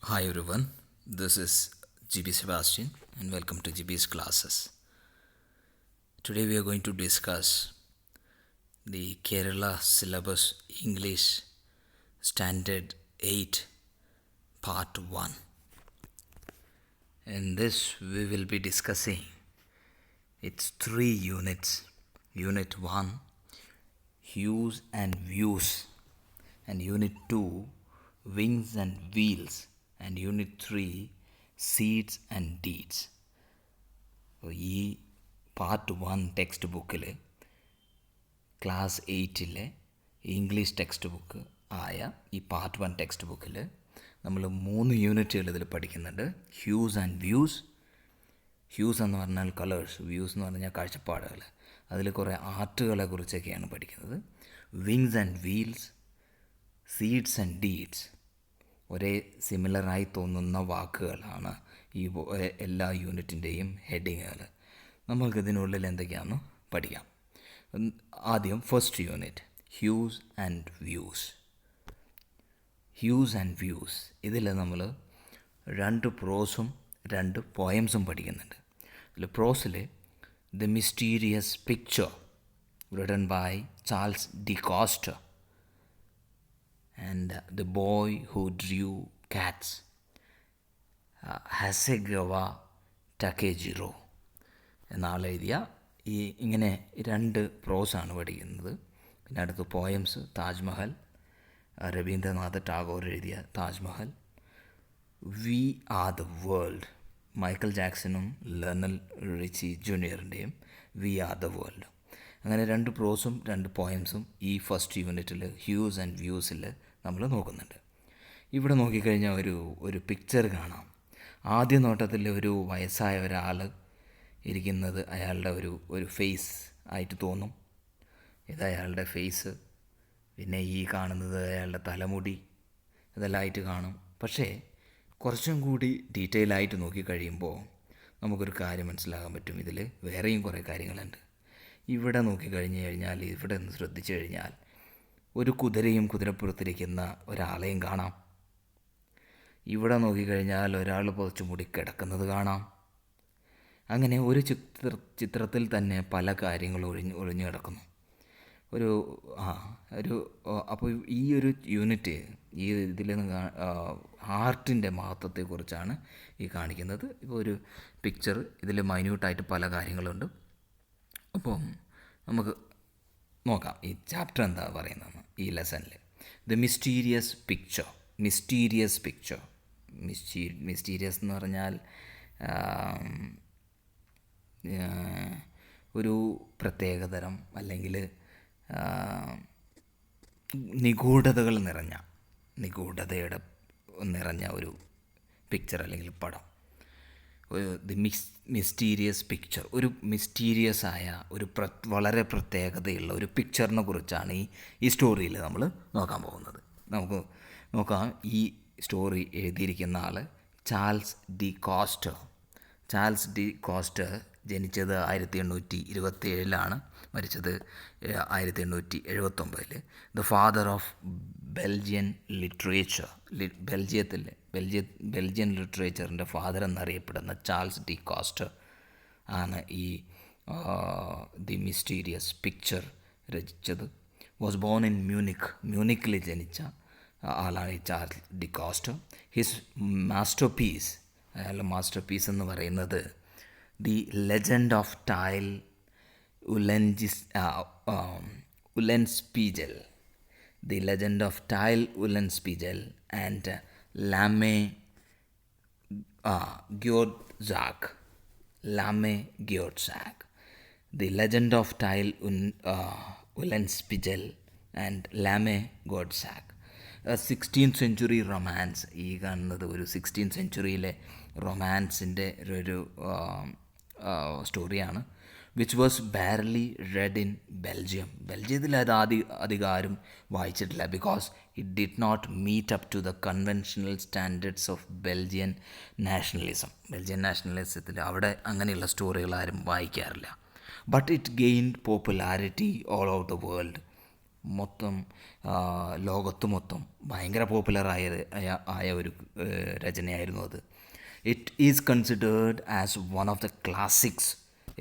Hi everyone, this is GB Sebastian and welcome to GB's classes. Today we are going to discuss the Kerala Syllabus English Standard 8 Part 1. In this we will be discussing its 3 units. Unit 1, Hues and Views, and Unit 2, Wings and Wheels, and Unit 3, Seeds and Deeds. ഈ part 1 text ബുക്കിൽ class 8 English text book ആയ ഈ part 1 text ബുക്കിൽ നമ്മൾ 3 യൂണിറ്റുകൾ ഇതിൽ പഠിക്കുന്നുണ്ട്. Hughes and views. Hughes എന്ന് പറഞ്ഞാൽ കളേഴ്സ്, വ്യൂസ് എന്ന് പറഞ്ഞാൽ കാഴ്ചപ്പാടുകൾ. അതിൽ കുറേ ആർട്ടുകളെ കുറിച്ചൊക്കെയാണ് പഠിക്കുന്നത്. Wings and wheels, seeds and deeds. ഒരേ സിമിലറായി തോന്നുന്ന വാക്കുകളാണ് ഈ എല്ലാ യൂണിറ്റിൻ്റെയും ഹെഡിങ്ങുകൾ. നമുക്കിതിനുള്ളിൽ എന്തൊക്കെയാണെന്ന് പഠിക്കാം. ആദ്യം first unit, hues and views. Hues and views ഇതിൽ നമ്മൾ 2 പ്രോസും 2 പോയംസും പഠിക്കുന്നുണ്ട്. ഇതിൽ പ്രോസിൽ the mysterious picture written by Charles De Coster and the boy who drew cats, Hasegawa Takejiro എന്നാളെഴുതിയ ഇങ്ങനെ 2 പ്രോസാണ് പഠിക്കുന്നത്. പിന്നെ അടുത്ത് പോയംസ്, താജ്മഹൽ, രവീന്ദ്രനാഥ് ടാഗോർ എഴുതിയ Taj Mahal. We are the world, Michael ജാക്സണും ലർണൽ റിച്ചി ജൂനിയറിൻ്റെയും വി ആർ ദ വേൾഡ്. അങ്ങനെ 2 പ്രോസും 2 പോയംസും ഈ ഫസ്റ്റ് യൂണിറ്റിൽ ഹ്യൂസ് ആൻഡ് വ്യൂസിൽ നമ്മൾ നോക്കുന്നുണ്ട്. ഇവിടെ നോക്കിക്കഴിഞ്ഞാൽ ഒരു പിക്ചർ കാണാം. ആദ്യ നോട്ടത്തിൽ ഒരു വയസ്സായ ഒരാൾ ഇരിക്കുന്നത് അയാളുടെ ഒരു ഫേസ് ആയിട്ട് തോന്നും. ഇത് അയാളുടെ ഫേസ്. പിന്നെ ഈ കാണുന്നത് അയാളുടെ തലമുടി, ഇതെല്ലാം ആയിട്ട് കാണും. പക്ഷേ കുറച്ചും കൂടി ഡീറ്റെയിൽ ആയിട്ട് നോക്കിക്കഴിയുമ്പോൾ നമുക്കൊരു കാര്യം മനസ്സിലാക്കാൻ പറ്റും. ഇതിൽ വേറെയും കുറേ കാര്യങ്ങളുണ്ട്. ഇവിടെ നോക്കിക്കഴിഞ്ഞ് കഴിഞ്ഞാൽ, ഇവിടെ ഒന്ന് ശ്രദ്ധിച്ചു കഴിഞ്ഞാൽ ഒരു കുതിരയും കുതിരപ്പുറത്തിരിക്കുന്ന ഒരാളെയും കാണാം. ഇവിടെ നോക്കിക്കഴിഞ്ഞാൽ ഒരാൾ പുതച്ചു മൂടി കിടക്കുന്നത് കാണാം. അങ്ങനെ ഒരു ചിത്രത്തിൽ തന്നെ പല കാര്യങ്ങളും ഒളിഞ്ഞു കിടക്കുന്നു. അപ്പോൾ ഈ ഒരു യൂണിറ്റ് ഈ ഇതിൽ ആർട്ടിൻ്റെ മഹത്വത്തെക്കുറിച്ചാണ് ഈ കാണിക്കുന്നത്. ഇപ്പോൾ ഒരു പിക്ചർ, ഇതിൽ മൈന്യൂട്ടായിട്ട് പല കാര്യങ്ങളുണ്ട്. അപ്പം നമുക്ക് നോക്കാം ഈ ചാപ്റ്റർ എന്താ പറയുന്നതെന്ന്. ഈ ലെസണിൽ ദ മിസ്റ്റീരിയസ് പിക്ചർ. മിസ്റ്റീരിയസ് എന്ന് പറഞ്ഞാൽ ഒരു പ്രത്യേകതരം അല്ലെങ്കിൽ നിഗൂഢതകൾ നിറഞ്ഞ ഒരു പിക്ചർ അല്ലെങ്കിൽ പടം. ദി മിസ്റ്റീരിയസ് പിക്ചർ, ഒരു മിസ്റ്റീരിയസ് ആയ വളരെ പ്രത്യേകതയുള്ള ഒരു പിക്ചറിനെ കുറിച്ചാണ് ഈ സ്റ്റോറിയിൽ നമ്മൾ നോക്കാൻ പോകുന്നത്. നമുക്ക് നോക്കാം. ഈ സ്റ്റോറി എഴുതിയിരിക്കുന്ന ആൾ ചാൾസ് ഡി കോസ്റ്റർ. ജനിച്ചത് 1827 മരിച്ചത് 1879. The father of Belgian literature. Belgian ലിറ്ററേച്ചറിൻ്റെ ഫാദർ എന്നറിയപ്പെടുന്ന ചാൾസ് ഡി കോസ്റ്റർ ആണ് ഈ ദി മിസ്റ്റീരിയസ് പിക്ചർ രചിച്ചത്. വാസ് ബോൺ ഇൻ മ്യൂണിക്കിൽ ജനിച്ച ആളാണ് ഈ ചാൾസ് ഡി കോസ്റ്റർ. ഹിസ് അയാളുടെ മാസ്റ്റർ പീസ് എന്ന് പറയുന്നത് the legend of Tyl Ulenspiegel. The legend of Tyl Ulenspiegel and Lamme Goedzak. The legend of Tyl Ulenspiegel and Lamme Goedzak. 16th century romance. ഈ കാണുന്നത് ഒരു 16th centuryയിലെ റൊമാൻസിൻ്റെ ഒരു സ്റ്റോറിയാണ്. Which was barely read in ബെൽജിയത്തിൽ അത് അധികാരം വായിച്ചിട്ടില്ല. Because it did not meet up to the conventional standards of Belgian നാഷണലിസത്തിൽ അവിടെ അങ്ങനെയുള്ള സ്റ്റോറികൾ ആരും വായിക്കാറില്ല. But it gained popularity all over the world. മൊത്തം ലോകത്ത് മൊത്തം ഭയങ്കര ആയ ഒരു രചനയായിരുന്നു അത്. It is considered as one of the classics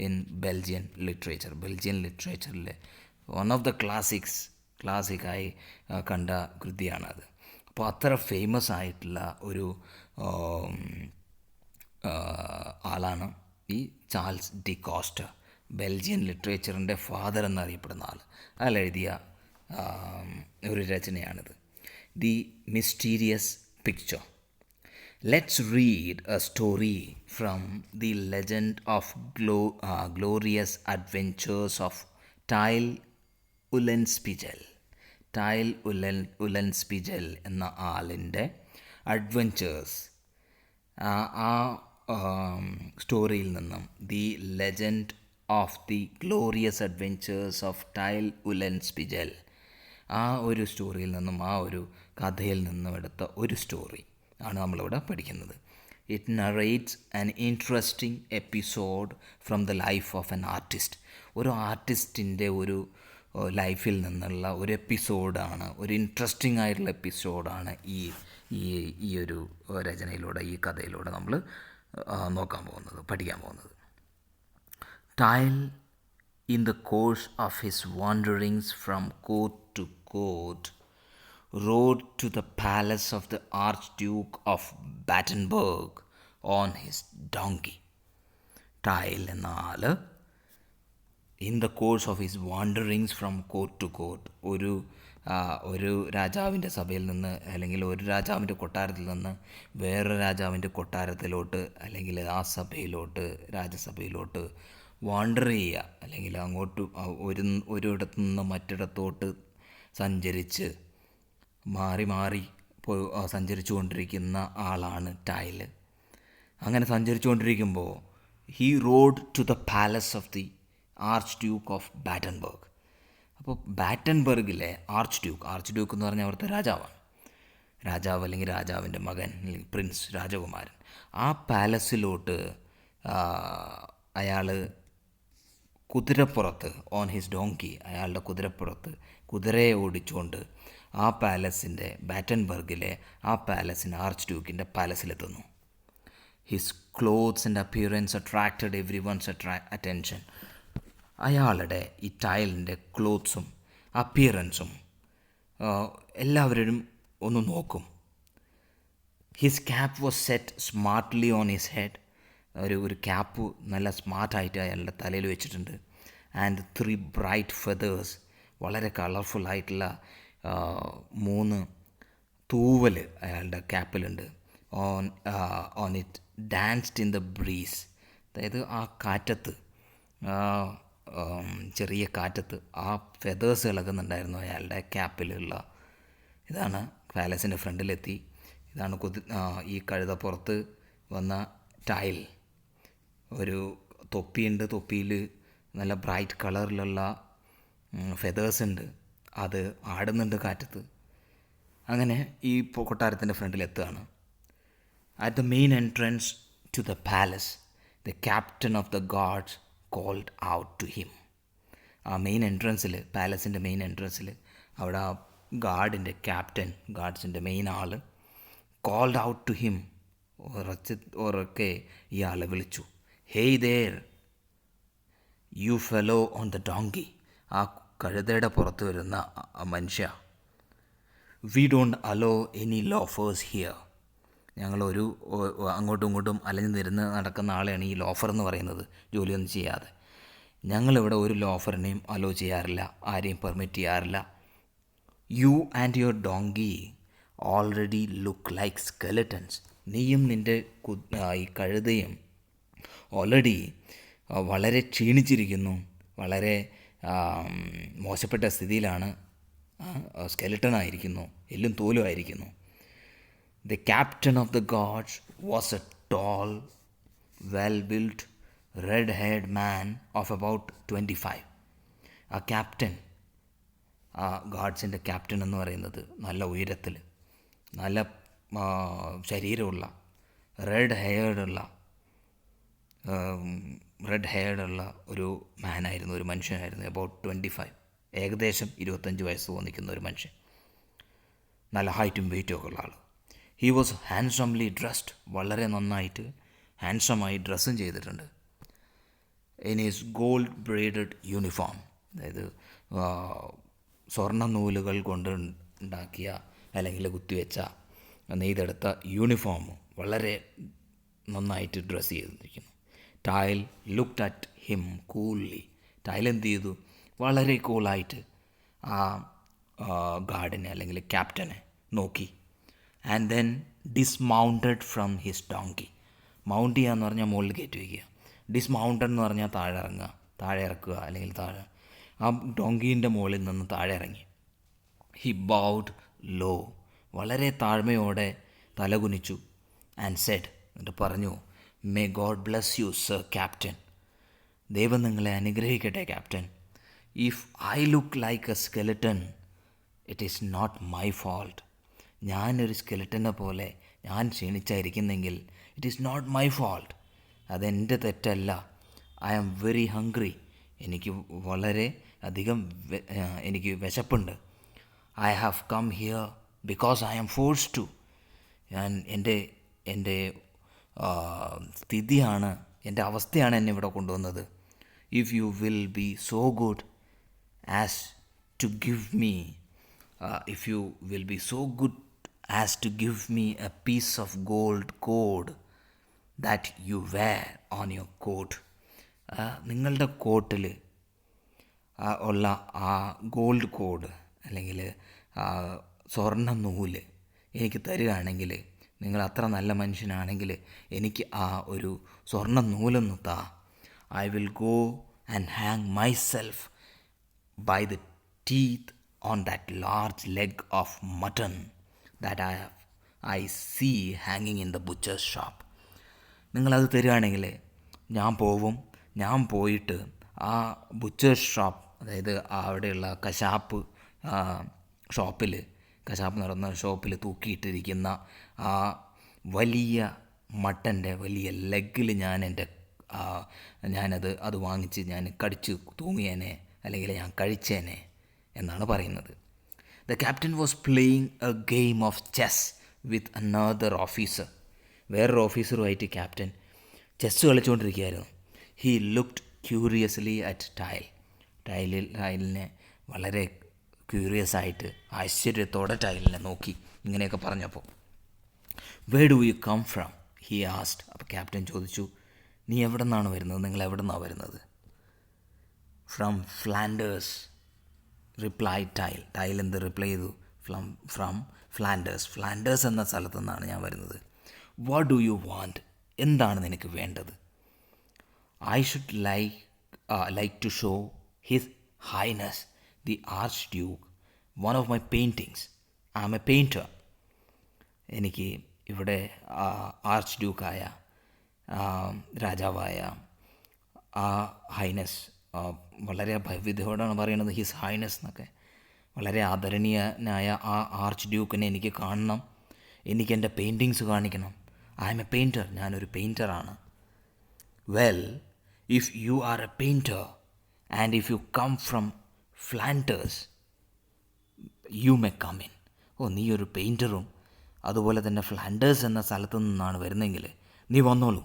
in Belgian ലിറ്ററേച്ചറിലെ വൺ ഓഫ് ദ ക്ലാസിക്കായി കണ്ട കൃതിയാണത്. അപ്പോൾ അത്ര ഫേമസ് ആയിട്ടുള്ള ഒരു ആളാണ് ഈ ചാൾസ് ഡി കോസ്റ്റ. ബെൽജിയൻ ലിറ്ററേച്ചറിൻ്റെ ഫാദർ എന്നറിയപ്പെടുന്ന അയാൾ എഴുതിയ ഒരു രചനയാണിത്, the mysterious picture. Let's read a story from the legend of glorious adventures of Tyl Ulenspigel. Tyl Ulenspiegel എന്ന ആളിൻ്റെ അഡ്വഞ്ചേഴ്സ്. ആ സ്റ്റോറിയിൽ നിന്നും the legend of the glorious adventures of Tyl Ulenspiegel, ആ ഒരു സ്റ്റോറിയിൽ നിന്നും, ആ ഒരു കഥയിൽ നിന്നും എടുത്ത ഒരു സ്റ്റോറി ആണ് നമ്മളിവിടെ പഠിക്കുന്നത്. It narrates an interesting episode from the life of an artist. ഒരു ആർട്ടിസ്റ്റിൻ്റെ ഒരു ലൈഫിൽ നിന്നുള്ള ഒരു എപ്പിസോഡാണ്, ഒരു ഇൻട്രസ്റ്റിംഗ് ആയിട്ടുള്ള എപ്പിസോഡാണ് ഈ ഒരു രചനയിലൂടെ, ഈ കഥയിലൂടെ നമ്മൾ പഠിക്കാൻ പോകുന്നത്. Tyl in the course of his wanderings from court to court rode to the palace of the Archduke of Battenberg on his donkey. Tyl എന്ന ആള് in the course of his wanderings from court to court, ഒരു രാജാവിൻ്റെ സഭയിൽ നിന്ന് അല്ലെങ്കിൽ ഒരു രാജാവിൻ്റെ കൊട്ടാരത്തിൽ നിന്ന് വേറൊരു രാജാവിൻ്റെ കൊട്ടാരത്തിലോട്ട് അല്ലെങ്കിൽ ആ സഭയിലോട്ട്, രാജസഭയിലോട്ട് വാണ്ടർ ചെയ്യുക, അല്ലെങ്കിൽ അങ്ങോട്ട് ഒരിടത്തു നിന്ന് മറ്റിടത്തോട്ട് സഞ്ചരിച്ച് മാറി സഞ്ചരിച്ചു കൊണ്ടിരിക്കുന്ന ആളാണ് ടൈൽ. അങ്ങനെ സഞ്ചരിച്ചു കൊണ്ടിരിക്കുമ്പോൾ he rode to the palace of the archduke of Battenberg. അപ്പോൾ ബാറ്റൻബർഗിലെ ആർച്ച് ഡ്യൂക്ക് എന്ന് പറഞ്ഞാൽ അവിടുത്തെ രാജാവ് അല്ലെങ്കിൽ രാജാവിൻ്റെ മകൻ അല്ലെങ്കിൽ പ്രിൻസ്, രാജകുമാരൻ. ആ പാലസിലോട്ട് അയാൾ കുതിരപ്പുറത്ത്, ഓൺ ഹിസ് ഡോങ്കി, അയാളുടെ കുതിരയെ ഓടിച്ചുകൊണ്ട് ആ പാലസിൻ്റെ, ബാറ്റൻബർഗിലെ ആ പാലസിൻ്റെ, ആർച്ച് ഡ്യൂക്കിൻ്റെ പാലസിലെത്തുന്നു. His clothes and appearance attracted everyone's attention. അയാളുടെ ഈ ടൈലിൻ്റെ ക്ലോത്ത്സും അപ്പിയറൻസും എല്ലാവരും ഒന്ന് നോക്കും. His cap was set smartly on his head. ഒരു ക്യാപ്പ് നല്ല സ്മാർട്ടായിട്ട് അയാളുടെ തലയിൽ വെച്ചിട്ടുണ്ട്. ആൻഡ് 3 ബ്രൈറ്റ് ഫെതേഴ്സ്, വളരെ കളർഫുള്ളായിട്ടുള്ള 3 തൂവൽ അയാളുടെ ക്യാപ്പിലുണ്ട്. On it danced in the breeze. അതായത് ആ കാറ്റത്ത്, ചെറിയ കാറ്റത്ത് ആ ഫെതേഴ്സ് ഇളകുന്നുണ്ടായിരുന്നു അയാളുടെ ക്യാപ്പിലുള്ള. ഇതാണ് പാലസിൻ്റെ ഫ്രണ്ടിലെത്തി. ഇതാണ് ഈ കഴുതപ്പുറത്ത് വന്ന ടൈൽ. ഒരു തൊപ്പിയുണ്ട്, തൊപ്പിയിൽ നല്ല ബ്രൈറ്റ് കളറിലുള്ള ഫെതേഴ്സ് ഉണ്ട്, അത് ആടുന്നുണ്ട് കാറ്റത്ത്. അങ്ങനെ ഈ കൊട്ടാരത്തിൻ്റെ ഫ്രണ്ടിലെത്തുകയാണ്. At the main entrance to the palace the captain of the guards called out to him. ആ പാലസിൻ്റെ മെയിൻ എൻട്രൻസിൽ അവിടെ ആ ഗാർഡ്സിൻ്റെ മെയിൻ ആൾ കോൾഡ് ഔട്ട് ടു ഹിം, ഉറക്കെ ഇയാളെ വിളിച്ചു. Hey there you fellow on the donkey. ആ കഴുതയുടെ പുറത്ത് വരുന്ന മനുഷ്യ. We don't allow any loafers here. ഞങ്ങളൊരു അങ്ങോട്ടും ഇങ്ങോട്ടും അലഞ്ഞു നടക്കുന്ന ആളെയാണ് ഈ ലോഫർ എന്ന് പറയുന്നത്, ജോലിയൊന്നും ചെയ്യാതെ. ഞങ്ങളിവിടെ ഒരു ലോഫറിനെയും അലോ ചെയ്യാറില്ല, ആരെയും പെർമിറ്റ് ചെയ്യാറില്ല. You and your donkey already look like skeletons. നീയും നിൻ്റെ ഈ കഴുതയും ഓൾറെഡി വളരെ ക്ഷീണിച്ചിരിക്കുന്നു, വളരെ മോശപ്പെട്ട സ്ഥിതിയിലാണ്, സ്കെലട്ടനായിരിക്കുന്നു, എല്ലും തോലും ആയിരിക്കുന്നു. The captain of the guards was a tall, well built, red haired man of about 25. ആ ക്യാപ്റ്റൻ, ആ ഗാർഡ്സിൻ്റെ ക്യാപ്റ്റൻ എന്ന് പറയുന്നത് നല്ല ഉയരത്തിൽ, നല്ല ശരീരമുള്ള, റെഡ് ഹെയർഡുള്ള ഒരു മാനായിരുന്നു, ഒരു മനുഷ്യനായിരുന്നു. അബൌട്ട് 25 ഏകദേശം 25 വയസ്സ് തോന്നിക്കുന്ന ഒരു മനുഷ്യൻ, നല്ല ഹൈറ്റും വെയിറ്റും ഒക്കെ ഉള്ള ആൾ. ഹി വാസ് ഹാൻഡ്സംലി ഡ്രസ്ഡ്, വളരെ നന്നായിട്ട് ഹാൻഡ്സമായി ഡ്രസ്സും ചെയ്തിട്ടുണ്ട്. In is gold braided uniform, അതായത് സ്വർണ്ണ നൂലുകൾ കൊണ്ട് ഉണ്ടാക്കിയ അല്ലെങ്കിൽ കുത്തിവെച്ച നെയ്തെടുത്ത യൂണിഫോം വളരെ നന്നായിട്ട് ഡ്രസ്സ് ചെയ്തിരിക്കുന്നു. Tyl looked at him coolly, Tyl എന്ത് ചെയ്തു, വളരെ കൂളായിട്ട് ആ ഗാർഡിനെ അല്ലെങ്കിൽ ക്യാപ്റ്റനെ നോക്കി. And then dismounted from his donkey, mount ചെയ്യുക എന്ന് പറഞ്ഞാൽ മുകളിൽ കയറ്റി വയ്ക്കുക, ഡിസ്മൗണ്ടഡ് എന്ന് പറഞ്ഞാൽ താഴെ ഇറക്കുക അല്ലെങ്കിൽ ആ ഡോങ്കീൻ്റെ മുകളിൽ നിന്ന് താഴെ ഇറങ്ങി. ഹി ബൗഡ് ലോ, വളരെ താഴ്മയോടെ തലകുനിച്ചു. ആൻഡ് സെഡ്, എന്നിട്ട് പറഞ്ഞു, may God bless you sir captain, ദൈവം നിങ്ങളെ അനുഗ്രഹിക്കട്ടെ captain. If I look like a skeleton it is not my fault, ഞാനൊരു സ്കെലറ്റനെ പോലെ ഞാൻ ക്ഷീണിച്ചായിരിക്കുന്നെങ്കിൽ it is not my fault, അതെൻ്റെ തെറ്റല്ല. ഐ ആം വെരി ഹംഗ്രി, എനിക്ക് വളരെ അധികം എനിക്ക് വിശപ്പുണ്ട്. I have come here because I am force to, ഞാൻ എൻ്റെ സ്ഥിതിയാണ്, എൻ്റെ അവസ്ഥയാണ് എന്നെ ഇവിടെ കൊണ്ടുവന്നത്. If you will be so good as to give me a piece of gold cord that you wear on your coat, നിങ്ങളുടെ കോട്ടിൽ ഉള്ള ആ ഗോൾഡ് കോഡ് അല്ലെങ്കിൽ സ്വർണ്ണ നൂല് എനിക്ക് തരികയാണെങ്കിൽ, നിങ്ങൾ അത്ര നല്ല മനുഷ്യനാണെങ്കിൽ എനിക്ക് ആ ഒരു സ്വർണ്ണ നൂലൊന്ന് താ. I will go and hang myself by the teeth on that large leg of mutton that I see ഹാങ്ങിങ് ഇൻ ദ ബുച്ചേഴ്സ് ഷോപ്പ്. നിങ്ങളത് തരികയാണെങ്കിൽ ഞാൻ പോയിട്ട് ആ ബുച്ചേഴ്സ് ഷോപ്പ്, അതായത് അവിടെയുള്ള കശാപ്പ് നടന്ന ഷോപ്പിൽ തൂക്കിയിട്ടിരിക്കുന്ന ആ വലിയ മട്ടൻ്റെ വലിയ ലെഗിൽ അത് വാങ്ങിച്ച് ഞാൻ കടിച്ച് തൂങ്ങിയേനെ അല്ലെങ്കിൽ ഞാൻ കഴിച്ചേനെ എന്നാണ് പറയുന്നത്. The captain was playing a game of chess with another officer, വേറൊരു ഓഫീസറുമായിട്ട് ക്യാപ്റ്റൻ ചെസ് കളിച്ചുകൊണ്ടിരിക്കുകയായിരുന്നു. ഹി ലുക്ക്ഡ് ക്യൂറിയസ്ലി അറ്റ് ടൈലിനെ വളരെ ക്യൂറിയസ് ആയിട്ട് ആശ്ചര്യത്തോടെ ടൈലിനെ നോക്കി ഇങ്ങനെയൊക്കെ പറഞ്ഞപ്പോൾ. Where do you come from he asked, അപ്പോൾ ക്യാപ്റ്റൻ ചോദിച്ചു, നീ എവിടെ നിന്നാണ് വരുന്നത്, നിങ്ങൾ എവിടെ നിന്നാണ് വരുന്നത്? ഫ്രം ഫ്ലാൻഡേഴ്സ് റിപ്ലൈ ടൈൽ എന്ത് റിപ്ലൈ ചെയ്തു, ഫ്രം ഫ്ലാൻഡേഴ്സ് എന്ന സ്ഥലത്തു നിന്നാണ് ഞാൻ വരുന്നത്. വാട്ട് ഡു യു വാണ്ട്, എന്താണ് നിനക്ക് വേണ്ടത്? I should like to show his highness the archduke one of my paintings. I am a painter. എനിക്ക് ഇവിടെ ആർച്ച് ഡ്യൂക്കായ രാജാവായ ആ ഹൈനസ്, വളരെ ഭവ്യതയോടാണ് പറയുന്നത് ഹിസ് ഹൈനസ് എന്നൊക്കെ, വളരെ ആദരണീയനായ ആ ആർച്ച് ഡ്യൂക്കിനെ എനിക്ക് കാണണം, എനിക്കെൻ്റെ പെയിൻറ്റിങ്സ് കാണിക്കണം. ഐ ആം എ പെയിൻറ്റർ, ഞാനൊരു പെയിൻറ്ററാണ്. Well, if you are a painter and if you come from Flanders you may come in. നീ ഒരു പെയിൻറ്ററും അതുപോലെ തന്നെ ഫ്ലാൻഡേഴ്സ് എന്ന സ്ഥലത്തു നിന്നാണ് വരുന്നതെങ്കിൽ നീ വന്നോളൂ,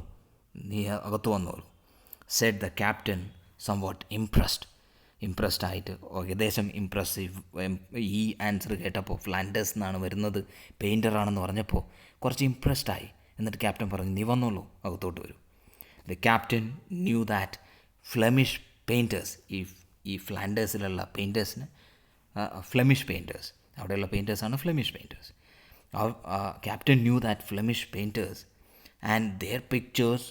നീ അകത്ത് വന്നോളൂ. Said the captain somewhat impressed ആയിട്ട്, ഏകദേശം ഇംപ്രസീവ്. ഈ ആൻസർ കേട്ടപ്പോൾ ഫ്ലാൻഡേഴ്സ് എന്നാണ് വരുന്നത്, പെയിൻറ്ററാണെന്ന് പറഞ്ഞപ്പോൾ കുറച്ച് ഇംപ്രസ്ഡ് ആയി. എന്നിട്ട് ക്യാപ്റ്റൻ പറഞ്ഞു, നീ വന്നോളൂ, അകത്തോട്ട് വരൂ. The captain knew that Flemish painters, ഈ ഫ്ലാൻഡേഴ്സിലുള്ള പെയിൻറ്റേഴ്സിന് ഫ്ലെമിഷ് പെയിൻറ്റേഴ്സ്, അവിടെയുള്ള പെയിൻറ്റേഴ്സാണ് Flemish painters. Captain knew that Flemish painters and their pictures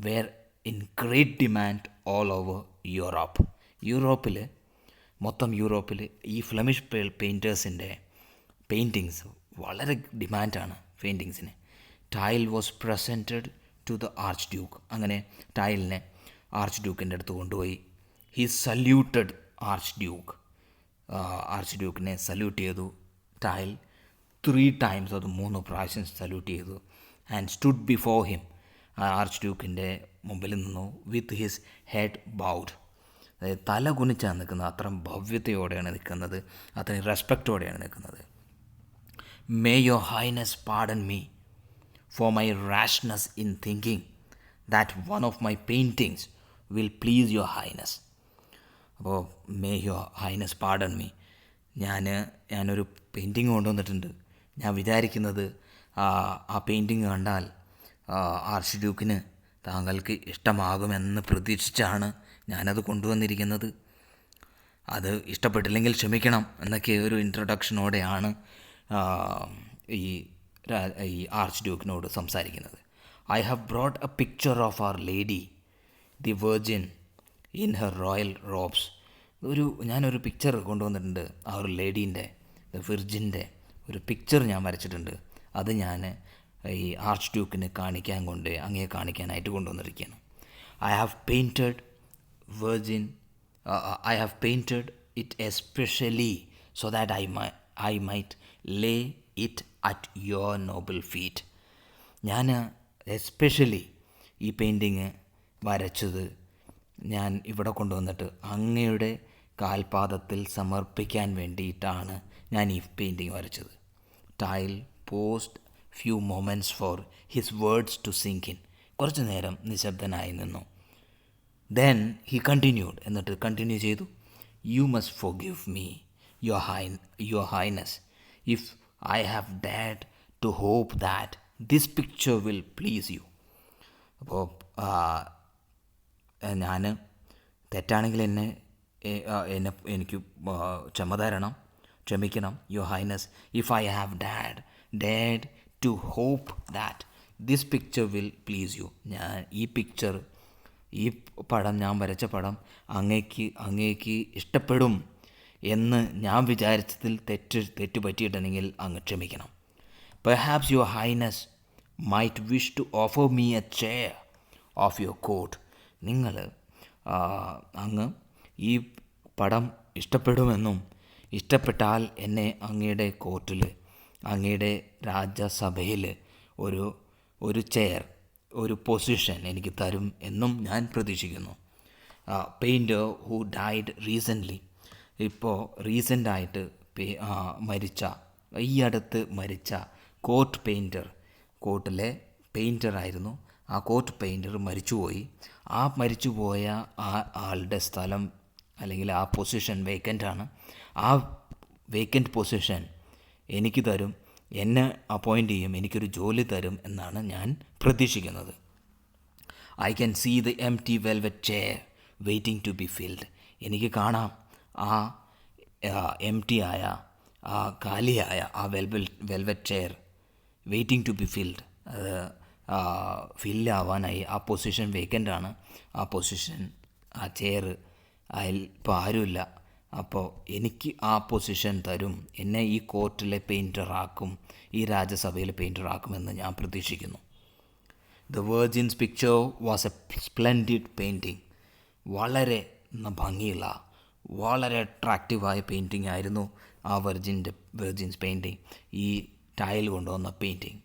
were in great demand all over Europe. മൊത്തം യൂറോപ്പിൽ ഈ ഫ്ലെമിഷ് പെയിൻറ്റേഴ്സിൻ്റെ പെയിൻറ്റിങ്സ് വളരെ ഡിമാൻഡാണ് പെയിൻറ്റിങ്സിന്. Tyl was presented to the archduke. അങ്ങനെ ടൈലിനെ ആർച്ച് ഡ്യൂക്കിൻ്റെ അടുത്ത് കൊണ്ടുപോയി. ഹി സല്യൂട്ടഡ് ആർച്ച് ഡ്യൂക്കിനെ സല്യൂട്ട് ചെയ്തു ടൈൽ 3 times, അത് 3 പ്രാവശ്യം സല്യൂട്ട് ചെയ്തു. ആൻഡ് സ്റ്റുഡ് ബിഫോർ ഹിം, ആർച്ച് ഡ്യൂക്കിൻ്റെ മുമ്പിൽ നിന്നു വിത്ത് ഹിസ് ഹെഡ് ബൗഡ്, അതായത് തല കുനിച്ചാണ് നിൽക്കുന്നത്, അത്രയും ഭവ്യതയോടെയാണ് നിൽക്കുന്നത്, അത്രയും റെസ്പെക്റ്റോടെയാണ് നിൽക്കുന്നത്. May your highness pardon me for my rashness in thinking that one of my paintings will please your highness. അപ്പോൾ may your highness pardon me, ഞാനൊരു പെയിൻറ്റിങ് കൊണ്ടുവന്നിട്ടുണ്ട്. ഞാൻ വിചാരിക്കുന്നത് ആ പെയിൻറ്റിങ് കണ്ടാൽ ആർച്ച് ഡ്യൂക്കിന് താങ്കൾക്ക് ഇഷ്ടമാകുമെന്ന് പ്രതീക്ഷിച്ചാണ് ഞാനത് കൊണ്ടുവന്നിരിക്കുന്നത്. അത് ഇഷ്ടപ്പെട്ടില്ലെങ്കിൽ ക്ഷമിക്കണം എന്നൊക്കെ ഒരു ഇൻട്രൊഡക്ഷനോടെയാണ് ഈ ആർച്ച് ഡ്യൂക്കിനോട് സംസാരിക്കുന്നത്. I have brought a picture of our lady the virgin in her royal robes. ഞാനൊരു പിക്ചർ കൊണ്ടുവന്നിട്ടുണ്ട്. ആ ഒരു ലേഡീൻ്റെ, വിർജിൻ്റെ ഒരു പിക്ചർ ഞാൻ വരച്ചിട്ടുണ്ട്. അത് ഞാൻ ഈ ആർച്ച് ഡ്യൂക്കിന് അങ്ങേ കാണിക്കാനായിട്ട് കൊണ്ടുവന്നിരിക്കുകയാണ്. I have painted it especially so that I might lay it at your noble feet. ഞാൻ എസ്പെഷ്യലി ഈ പെയിൻറ്റിങ് വരച്ചത് ഞാൻ ഇവിടെ കൊണ്ടുവന്നിട്ട് അങ്ങയുടെ കാൽപാദത്തിൽ സമർപ്പിക്കാൻ വേണ്ടിയിട്ടാണ് ഞാൻ ഈ പെയിൻറ്റിങ് വരച്ചത്. Tyl paused few moments for his words to sink in. കുറച്ച് നേരം നിശബ്ദനായി നിന്നു. ദെൻ ഹി കണ്ടിന്യൂഡ്, എന്നിട്ട് കണ്ടിന്യൂ ചെയ്തു. You must forgive me your highness if I have dared to hope that this picture will please you. അപ്പോൾ ഞാൻ തെറ്റാണെങ്കിൽ എനിക്ക് ക്ഷമിക്കണം your highness. If I have dared to hope that this picture will please you. ഈ പടം, ഞാൻ വരച്ച പടം അങ്ങേക്ക് ഇഷ്ടപ്പെടും എന്ന് ഞാൻ വിചാരിച്ചതിൽ തെറ്റ് പറ്റിയിട്ടുണ്ടെങ്കിൽ അങ്ങ് ക്ഷമിക്കണം. Perhaps your highness might wish to offer me a chair of your court. അങ്ങ് ഈ പടം ഇഷ്ടപ്പെടുമെന്നും ഇഷ്ടപ്പെട്ടാൽ എന്നെ അങ്ങയുടെ കോർട്ടിൽ, അങ്ങയുടെ രാജസഭയിൽ ഒരു ചെയർ, ഒരു പൊസിഷൻ എനിക്ക് തരും എന്നും ഞാൻ പ്രതീക്ഷിക്കുന്നു. പെയിൻറ്റർ ഹൂ ഡൈഡ് റീസെൻ്റ്ലി, ഇപ്പോൾ റീസെൻ്റായിട്ട് ഈ അടുത്ത് മരിച്ച കോർട്ടിലെ പെയിൻറ്ററായിരുന്നു. ആ കോർട്ട് പെയിൻറ്റർ മരിച്ചുപോയി. മരിച്ചുപോയ ആളുടെ സ്ഥലം അല്ലെങ്കിൽ ആ പൊസിഷൻ വേക്കൻ്റാണ്. ആ വേക്കൻ്റ് പൊസിഷൻ എനിക്ക് തരും, എന്നെ അപ്പോയിൻ്റ് ചെയ്യും, എനിക്കൊരു ജോലി തരും എന്നാണ് ഞാൻ പ്രതീക്ഷിക്കുന്നത്. I can see the empty velvet chair waiting to be filled. എനിക്ക് കാണാം ആ എംപ്റ്റി ആയ, ആ കാലിയായ ആ velvet chair waiting to be filled. അത് ഫില്ലാവാനായി. ആ പൊസിഷൻ വേക്കൻ്റാണ്. ആ പൊസിഷൻ, ആ ചെയർ അതിൽ ഇപ്പോൾ ആരുമില്ല. അപ്പോൾ എനിക്ക് ആ പൊസിഷൻ തരും, എന്നെ ഈ കോർട്ടിലെ പെയിൻറ്ററാക്കും, ഈ രാജ്യസഭയിലെ പെയിൻറ്ററാക്കുമെന്ന് ഞാൻ പ്രതീക്ഷിക്കുന്നു. The virgin's picture was a splendid painting. വളരെ ഭംഗിയുള്ള, വളരെ അട്രാക്റ്റീവായ പെയിൻറ്റിങ് ആയിരുന്നു ആ വെർജിൻസ് പെയിൻറ്റിങ്, ഈ ടൈൽ കൊണ്ടുവന്ന painting.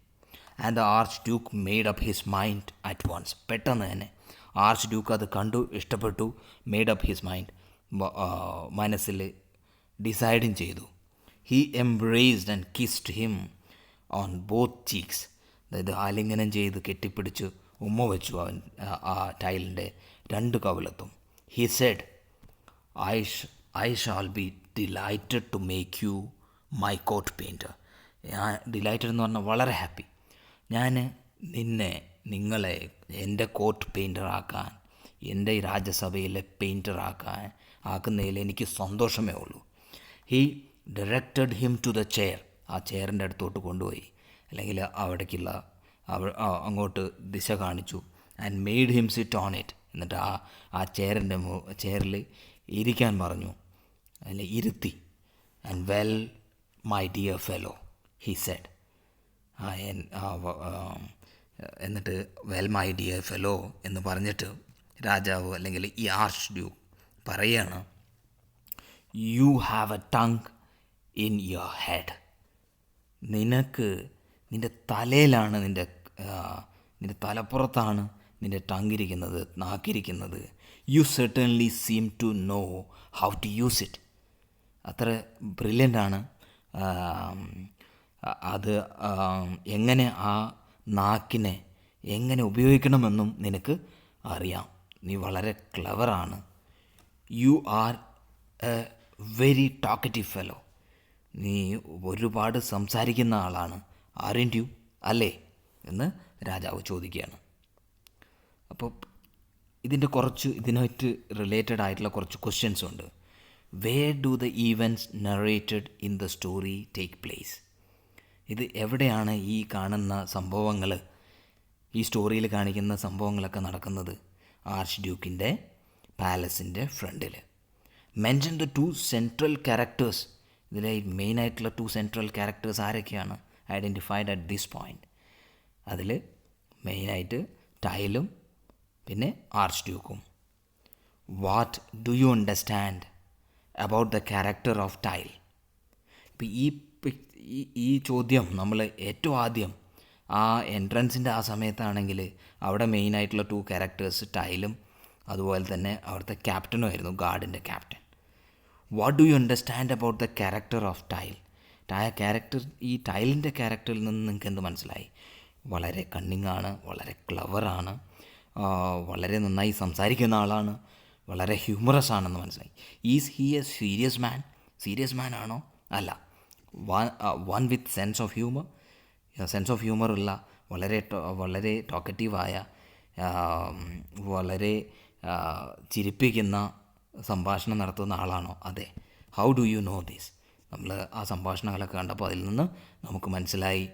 And the archduke made up his mind at once. പെട്ടെന്ന് തന്നെ ആർച്ച് ഡ്യൂക്ക് അത് കണ്ടു, ഇഷ്ടപ്പെട്ടു. മെയ്ഡ് അപ്പ് ഹിസ് മൈൻഡ്, മനസ്സിൽ ഡിസൈഡും ചെയ്തു. He embraced and kissed him on both cheeks. അതായത് ആലിംഗനം ചെയ്ത് കെട്ടിപ്പിടിച്ച് ഉമ്മ വെച്ചു അവൻ ആ ടൈലിൻ്റെ രണ്ട് കവിളത്തും. He said, I shall be delighted to make you my court painter. Delighted എന്ന് പറഞ്ഞാൽ വളരെ ഹാപ്പി. ഞാൻ നിങ്ങളെ എൻ്റെ കോർട്ട് പെയിൻറ്ററാക്കാൻ, എൻ്റെ രാജ്യസഭയിലെ ആക്കുന്നതിൽ എനിക്ക് സന്തോഷമേ ഉള്ളൂ. He directed him to the chair. ആ ചെയറിൻ്റെ അടുത്തോട്ട് കൊണ്ടുപോയി, അല്ലെങ്കിൽ അവിടേക്കുള്ള അങ്ങോട്ട് ദിശ കാണിച്ചു. And made him sit on it. എന്നിട്ട് ആ ചെയറിൽ ഇരിക്കാൻ പറഞ്ഞു, അല്ലെ ഇരുത്തി. And well my dear fellow he said. എന്നിട്ട് വെൽ മൈ ഡിയർ ഫെലോ എന്ന് പറഞ്ഞിട്ട് രാജാവ് അല്ലെങ്കിൽ ഈ ആർച്ച് ഡ്യൂക്ക് പറയാണ്, you have a tongue in your head. നിൻ്റെ തലയിലാണ്, നിൻ്റെ തലപ്പുറത്താണ് നിൻ്റെ ടങ്ങിരിക്കുന്നത്, നാക്കിരിക്കുന്നത്. You certainly seem to know how to use it. അത്ര ബ്രില്യൻ്റാണ്. അത് എങ്ങനെ ആ നാക്കിനെ എങ്ങനെ ഉപയോഗിക്കണമെന്നും നിനക്ക് അറിയാം. നീ വളരെ ക്ലവറാണ്. You are a very talkative fellow. നീ ഒരുപാട് സംസാരിക്കുന്ന ആളാണ്. ആരെൻ്റ് യു, അല്ലേ എന്ന് രാജാവ് ചോദിക്കുകയാണ്. അപ്പോൾ ഇതിനായിട്ട് റിലേറ്റഡ് ആയിട്ടുള്ള കുറച്ച് ക്വസ്റ്റ്യൻസ് ഉണ്ട്. Where do the events narrated in the story take place? ഇത് എവിടെയാണ് ഈ കാണുന്ന സംഭവങ്ങൾ, ഈ സ്റ്റോറിയിൽ കാണിക്കുന്ന സംഭവങ്ങളൊക്കെ നടക്കുന്നത്? ആർച്ച് ഡ്യൂക്കിൻ്റെ പാലസിൻ്റെ ഫ്രണ്ടിൽ. Mention the 2 central characters. ഇതിലെ മെയിനായിട്ടുള്ള 2 സെൻട്രൽ ക്യാരക്ടേഴ്സ് ആരൊക്കെയാണ് ഐഡൻറ്റിഫൈഡ് അറ്റ് ദിസ് പോയിൻ്റ്? അതിൽ മെയിനായിട്ട് ടൈലും പിന്നെ ആർച്ച് ഡ്യൂക്കും. What do you understand about the character of Tyl? ഇപ്പോൾ ഈ ചോദ്യം നമ്മൾ ഏറ്റവും ആദ്യം ആ എൻട്രൻസിൻ്റെ ആ സമയത്താണെങ്കിൽ അവിടെ മെയിനായിട്ടുള്ള 2 ക്യാരക്ടേഴ്സ് ടൈലും അതുപോലെ തന്നെ അവിടുത്തെ ക്യാപ്റ്റനും ആയിരുന്നു, ഗാർഡിൻ്റെ captain. What do you understand about the character of Tyl? ഈ ടൈലിൻ്റെ ക്യാരക്ടറിൽ നിന്ന് നിങ്ങൾക്ക് എന്ത് മനസ്സിലായി? വളരെ കണ്ണിങ്ങാണ്, വളരെ ക്ലവറാണ്, വളരെ നന്നായി സംസാരിക്കുന്ന ആളാണ്, വളരെ ഹ്യൂമറസ് ആണെന്ന് മനസ്സിലായി. Is he a serious man? Serious man ആണോ? അല്ല. One with sense of humour ഉള്ള വളരെ ടോക്കറ്റീവായ, വളരെ ചിരിപ്പിക്കുന്ന സംഭാഷണം നടത്തുന്ന ആളാണോ? അതെ. How do you know this? നമ്മൾ ആ സംഭാഷണങ്ങളൊക്കെ കണ്ടപ്പോൾ അതിൽ നിന്ന് നമുക്ക് മനസ്സിലായി.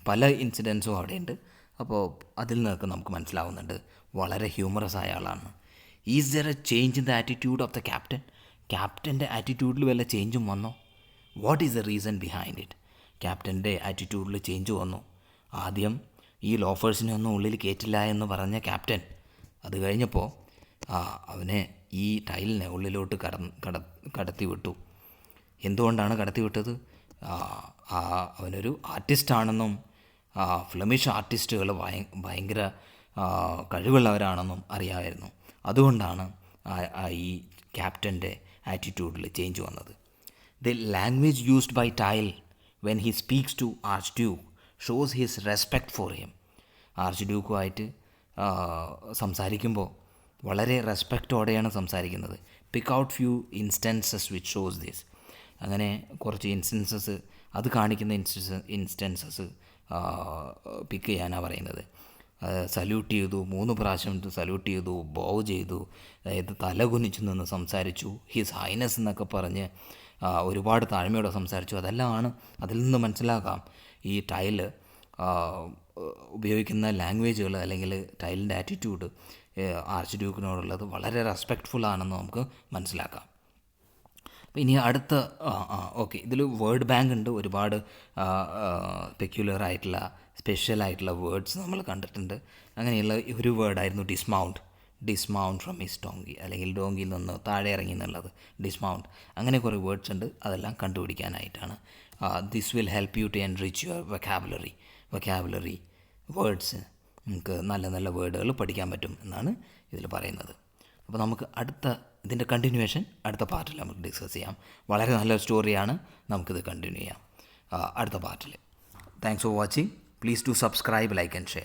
പല ഇൻസിഡൻസും അവിടെയുണ്ട്. അപ്പോൾ അതിൽ നിന്നൊക്കെ നമുക്ക് മനസ്സിലാവുന്നുണ്ട് വളരെ ഹ്യൂമറസ് ആയ ആളാണ്. Is there a change in the attitude of the captain? ക്യാപ്റ്റൻ്റെ ആറ്റിറ്റ്യൂഡിൽ വല്ല ചേഞ്ചും വന്നോ? What is the reason behind it? ക്യാപ്റ്റൻ്റെ ആറ്റിറ്റ്യൂഡിൽ ചേഞ്ച് വന്നു. ആദ്യം ഈ ലോഫേഴ്സിനെ ഒന്നും ഉള്ളിൽ കയറ്റില്ല എന്ന് പറഞ്ഞ ക്യാപ്റ്റൻ അത് കഴിഞ്ഞപ്പോൾ അവനെ ഈ ടൈലിനെ ഉള്ളിലോട്ട് കടത്തി വിട്ടു. എന്തുകൊണ്ടാണ് കടത്തി വിട്ടത്? അവനൊരു ആർട്ടിസ്റ്റാണെന്നും ഫ്ലെമിഷ് ആർട്ടിസ്റ്റുകൾ ഭയങ്കര കഴിവുള്ളവരാണെന്നും അറിയാമായിരുന്നു. അതുകൊണ്ടാണ് ഈ ക്യാപ്റ്റൻ്റെ ആറ്റിറ്റ്യൂഡിൽ ചേഞ്ച് വന്നത്. The language used by Tyl when he speaks to Archduke shows his respect for him. ആർച്ച് ഡ്യൂക്കുമായിട്ട് സംസാരിക്കുമ്പോൾ വളരെ റെസ്പെക്റ്റോടെയാണ് സംസാരിക്കുന്നത്. Pick out few instances which shows this. അങ്ങനെ കുറച്ച് ഇൻസ്റ്റൻസസ്, അത് കാണിക്കുന്ന ഇൻസ്റ്റൻസസ് പിക്ക് ചെയ്യാനാണ് പറയുന്നത്. സല്യൂട്ട് ചെയ്തു, 3 പ്രാവശ്യം സല്യൂട്ട് ചെയ്തു, ബോ ചെയ്തു, അതായത് തല കുനിച്ചു നിന്ന് സംസാരിച്ചു, ഹിസ് ഹൈനസ് എന്നൊക്കെ പറഞ്ഞ് ഒരുപാട് താഴ്മയോടെ സംസാരിച്ചു. അതെല്ലാമാണ് അതിൽ നിന്ന് മനസ്സിലാക്കാം ഈ ടൈല് ഉപയോഗിക്കുന്ന ലാംഗ്വേജുകൾ അല്ലെങ്കിൽ ടൈലിൻ്റെ ആറ്റിറ്റ്യൂഡ് ആർച്ച് ഡ്യൂക്കിനോടുള്ളത് വളരെ റെസ്പെക്റ്റ്ഫുൾ ആണെന്ന് നമുക്ക് മനസ്സിലാക്കാം. അപ്പോൾ ഇനി അടുത്ത ഓക്കെ, ഇതിൽ വേർഡ് ബാങ്ക് ഉണ്ട്. ഒരുപാട് പെക്യുലർ ആയിട്ടുള്ള സ്പെഷ്യലായിട്ടുള്ള വേർഡ്സ് നമ്മൾ കണ്ടിട്ടുണ്ട്. അങ്ങനെയുള്ള ഒരു വേർഡായിരുന്നു ഡിസ്മൗണ്ട് ഫ്രം ഹിസ് ഡോങ്കി, അല്ലെങ്കിൽ ഡോങ്കിയിൽ നിന്ന് താഴെ ഇറങ്ങി എന്നുള്ളത് ഡിസ്മൗണ്ട്. അങ്ങനെ കുറേ വേർഡ്സ് ഉണ്ട്, അതെല്ലാം കണ്ടുപിടിക്കാനായിട്ടാണ്. This will help you to enrich your vocabulary words. നമുക്ക് നല്ല നല്ല വേർഡുകൾ പഠിക്കാൻ പറ്റും എന്നാണ് ഇതിൽ പറയുന്നത്. അപ്പോൾ നമുക്ക് ഇതിൻ്റെ കണ്ടിന്യൂവേഷൻ അടുത്ത പാർട്ടിൽ നമുക്ക് ഡിസ്കസ് ചെയ്യാം. വളരെ നല്ലൊരു സ്റ്റോറിയാണ്, നമുക്കിത് കണ്ടിന്യൂ ചെയ്യാം അടുത്ത പാർട്ടിൽ. Thanks for watching. Please do subscribe, like and share.